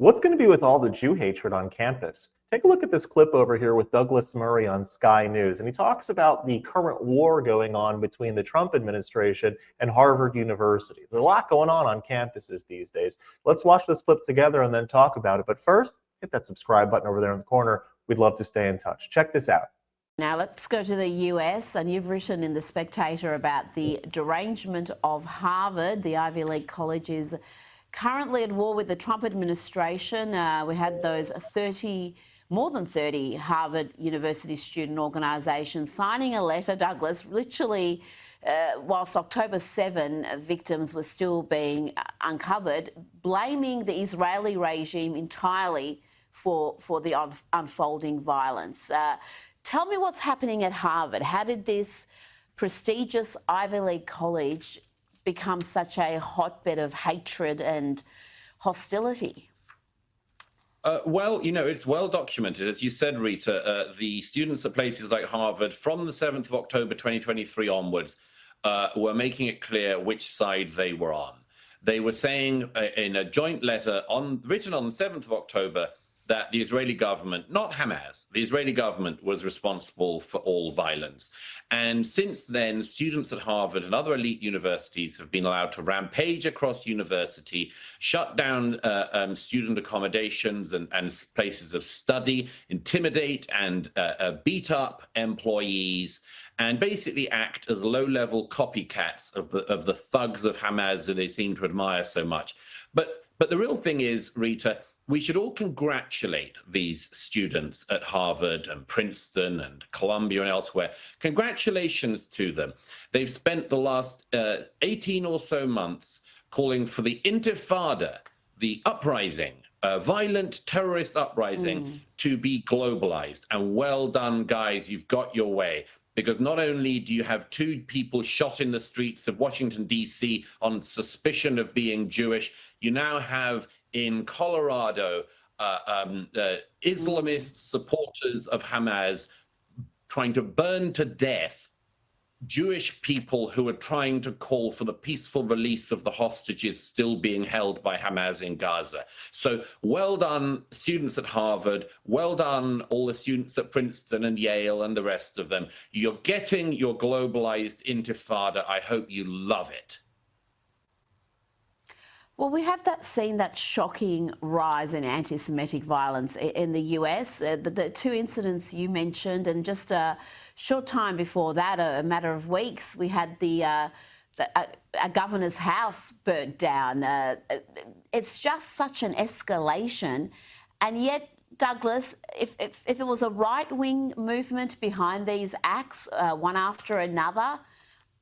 What's going to be with all the Jew hatred on campus? Take a look at this clip over here with Douglas Murray on Sky News, and he talks about the current war going on between the Trump administration and Harvard University. There's a lot going on campuses these days. Let's watch this clip together and then talk about it. But first, hit that subscribe button over there in the corner. We'd love to stay in touch. Check this out. Now let's go to the US, and you've written in The Spectator about the derangement of Harvard. The Ivy League college is currently at war with the Trump administration. We had those more than 30 Harvard University student organisations signing a letter, Douglas, literally whilst October 7 victims were still being uncovered, blaming the Israeli regime entirely for the unfolding violence. Tell me what's happening at Harvard. How did this prestigious Ivy League college become such a hotbed of hatred and hostility? Well, you know, it's well documented. As you said, Rita, the students at places like Harvard from the 7th of October 2023 onwards were making it clear which side they were on. They were saying in a joint letter written on the 7th of October that the Israeli government, not Hamas, the Israeli government was responsible for all violence. And since then, students at Harvard and other elite universities have been allowed to rampage across university, shut down student accommodations and places of study, intimidate and beat up employees, and basically act as low-level copycats of the thugs of Hamas that they seem to admire so much. But the real thing is, Rita, we should all congratulate these students at Harvard and Princeton and Columbia and elsewhere. Congratulations to them. They've spent the last 18 or so months calling for the intifada, the uprising, violent terrorist uprising, to be globalized. And well done, guys, you've got your way. Because not only do you have 2 people shot in the streets of Washington, D.C. on suspicion of being Jewish, you now have in Colorado Islamist supporters of Hamas trying to burn to death Jewish people who are trying to call for the peaceful release of the hostages still being held by Hamas in Gaza. So well done, students at Harvard. Well done, all the students at Princeton and Yale and the rest of them. You're getting your globalized intifada. I hope you love it. Well, we have seen that shocking rise in anti-Semitic violence in the US. The 2 incidents you mentioned, and just a short time before that, a matter of weeks, we had a governor's house burnt down. It's just such an escalation. And yet, Douglas, if it was a right-wing movement behind these acts, one after another,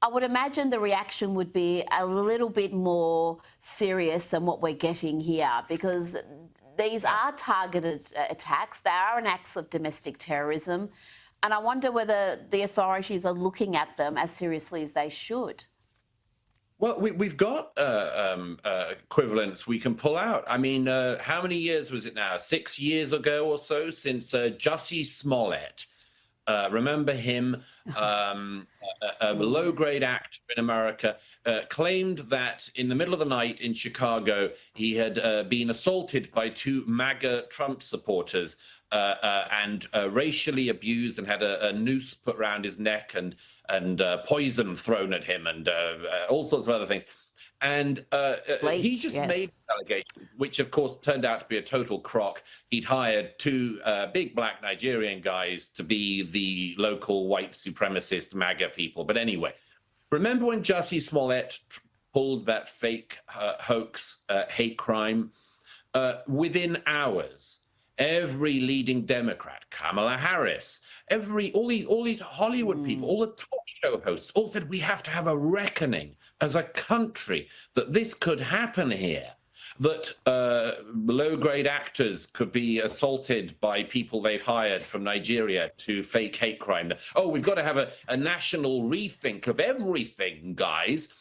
I would imagine the reaction would be a little bit more serious than what we're getting here, because these are targeted attacks. They are an acts of domestic terrorism. And I wonder whether the authorities are looking at them as seriously as they should. Well, we've got equivalents we can pull out. I mean, how many years was it now? 6 years ago or so since Jussie Smollett. Remember him, a low-grade actor in America, claimed that in the middle of the night in Chicago, he had been assaulted by 2 MAGA Trump supporters and racially abused, and had a noose put around his neck and poison thrown at him and all sorts of other things. And he just made allegations, which of course turned out to be a total crock. He'd hired 2 big black Nigerian guys to be the local white supremacist MAGA people. But anyway, remember when Jussie Smollett pulled that fake hoax hate crime? Within hours, every leading Democrat, Kamala Harris, all these Hollywood people, all the talk show hosts, all said we have to have a reckoning as a country that this could happen here, that low-grade actors could be assaulted by people they've hired from Nigeria to fake hate crime. Oh, we've got to have a national rethink of everything, guys.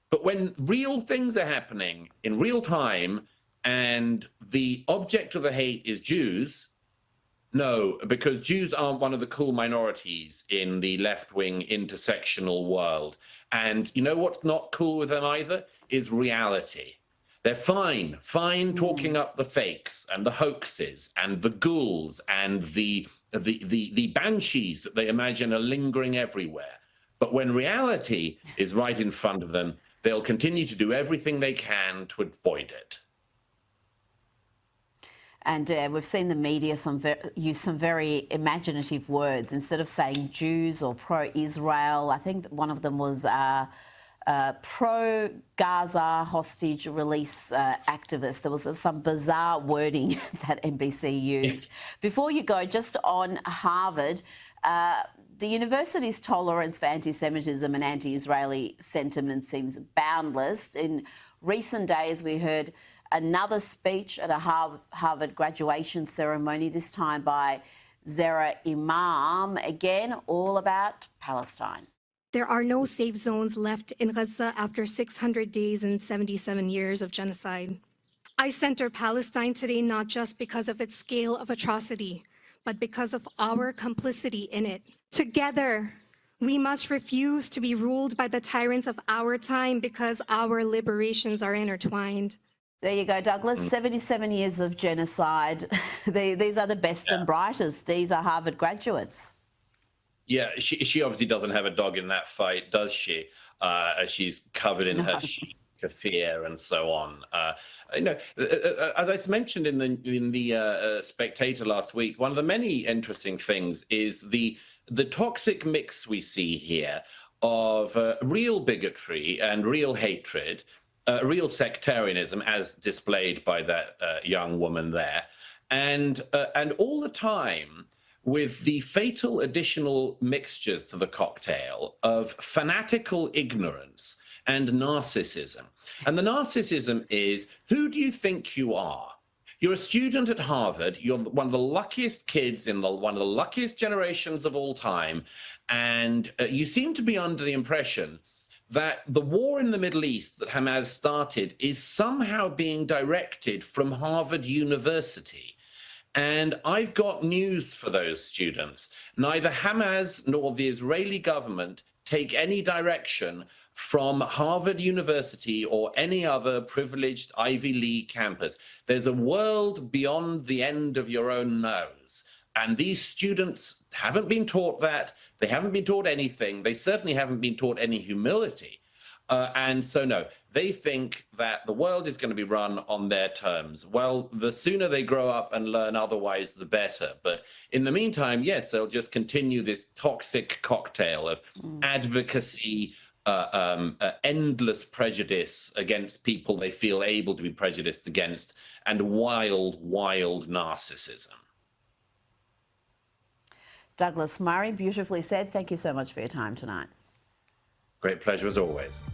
But when real things are happening in real time and the object of the hate is Jews, no, because Jews aren't one of the cool minorities in the left-wing intersectional world. And you know what's not cool with them either? Is reality. They're fine talking up the fakes and the hoaxes and the ghouls and the banshees that they imagine are lingering everywhere. But when reality is right in front of them, they'll continue to do everything they can to avoid it. And we've seen the media use some very imaginative words. Instead of saying Jews or pro-Israel, I think one of them was pro-Gaza hostage release activist. There was some bizarre wording that NBC used. Yes. Before you go, just on Harvard, the university's tolerance for anti-Semitism and anti-Israeli sentiment seems boundless. In recent days, we heard another speech at a Harvard graduation ceremony, this time by Zara Imam, again, all about Palestine. There are no safe zones left in Gaza after 600 days and 77 years of genocide. I center Palestine today not just because of its scale of atrocity, but because of our complicity in it. Together, we must refuse to be ruled by the tyrants of our time because our liberations are intertwined. There you go, Douglas. 77 years of genocide. These are the best and brightest. These are Harvard graduates. Yeah, she obviously doesn't have a dog in that fight, does she? She's covered in her kefir and so on. As I mentioned in the Spectator last week, one of the many interesting things is the toxic mix we see here of real bigotry and real hatred, real sectarianism, as displayed by that young woman there, and all the time with the fatal additional mixtures to the cocktail of fanatical ignorance and narcissism. And the narcissism is, who do you think you are? You're a student at Harvard. You're one of the luckiest kids in one of the luckiest generations of all time. And you seem to be under the impression that the war in the Middle East that Hamas started is somehow being directed from Harvard University. And I've got news for those students. Neither Hamas nor the Israeli government take any direction from Harvard University or any other privileged Ivy League campus. There's a world beyond the end of your own nose. And these students haven't been taught that. They haven't been taught anything. They certainly haven't been taught any humility. And so, no, they think that the world is going to be run on their terms. Well, the sooner they grow up and learn otherwise, the better. But in the meantime, yes, they'll just continue this toxic cocktail of advocacy, endless prejudice against people they feel able to be prejudiced against, and wild, wild narcissism. Douglas Murray, beautifully said. Thank you so much for your time tonight. Great pleasure as always.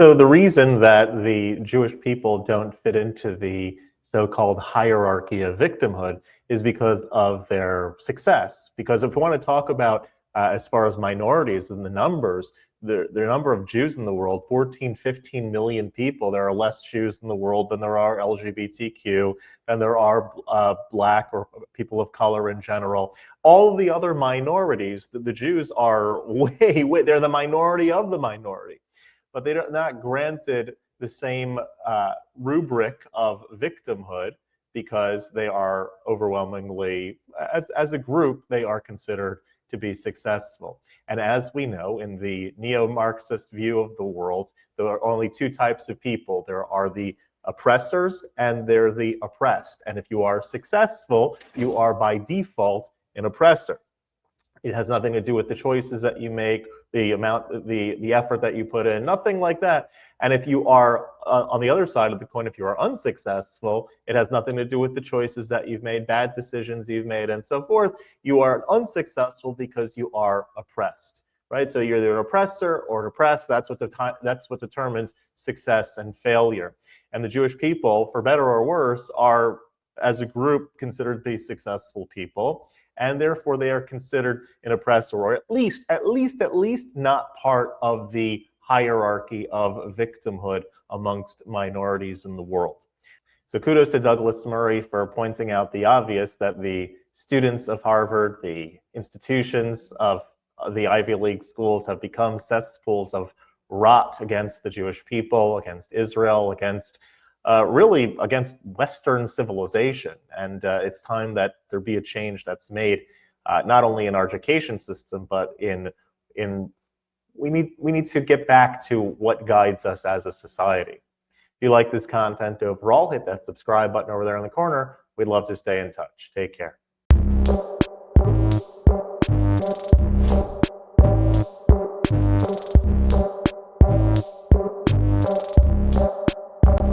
So the reason that the Jewish people don't fit into the so-called hierarchy of victimhood is because of their success. Because if we want to talk about as far as minorities and the numbers, the number of Jews in the world, 14, 15 million people, there are less Jews in the world than there are LGBTQ, than there are Black or people of color in general. All of the other minorities, the Jews are way, they're the minority of the minority. But they're not granted the same rubric of victimhood because they are overwhelmingly, as a group, they are considered to be successful. And as we know, in the neo-Marxist view of the world, there are only two types of people. There are the oppressors and they're the oppressed. And if you are successful, you are by default an oppressor. It has nothing to do with the choices that you make, the amount, the effort that you put in, nothing like that. And if you are on the other side of the coin, if you are unsuccessful, it has nothing to do with the choices that you've made, bad decisions you've made, and so forth. You are unsuccessful because you are oppressed, right? So you're either an oppressor or an oppressed. That's what determines success and failure. And the Jewish people, for better or worse, are, as a group, considered to be successful people. And therefore they are considered an oppressor, or at least not part of the hierarchy of victimhood amongst minorities in the world. So kudos to Douglas Murray for pointing out the obvious, that the students of Harvard, the institutions of the Ivy League schools have become cesspools of rot against the Jewish people, against Israel, against really against Western civilization. And it's time that there be a change that's made, not only in our education system, but we need to get back to what guides us as a society. If you like this content overall, hit that subscribe button over there in the corner. We'd love to stay in touch. Take care.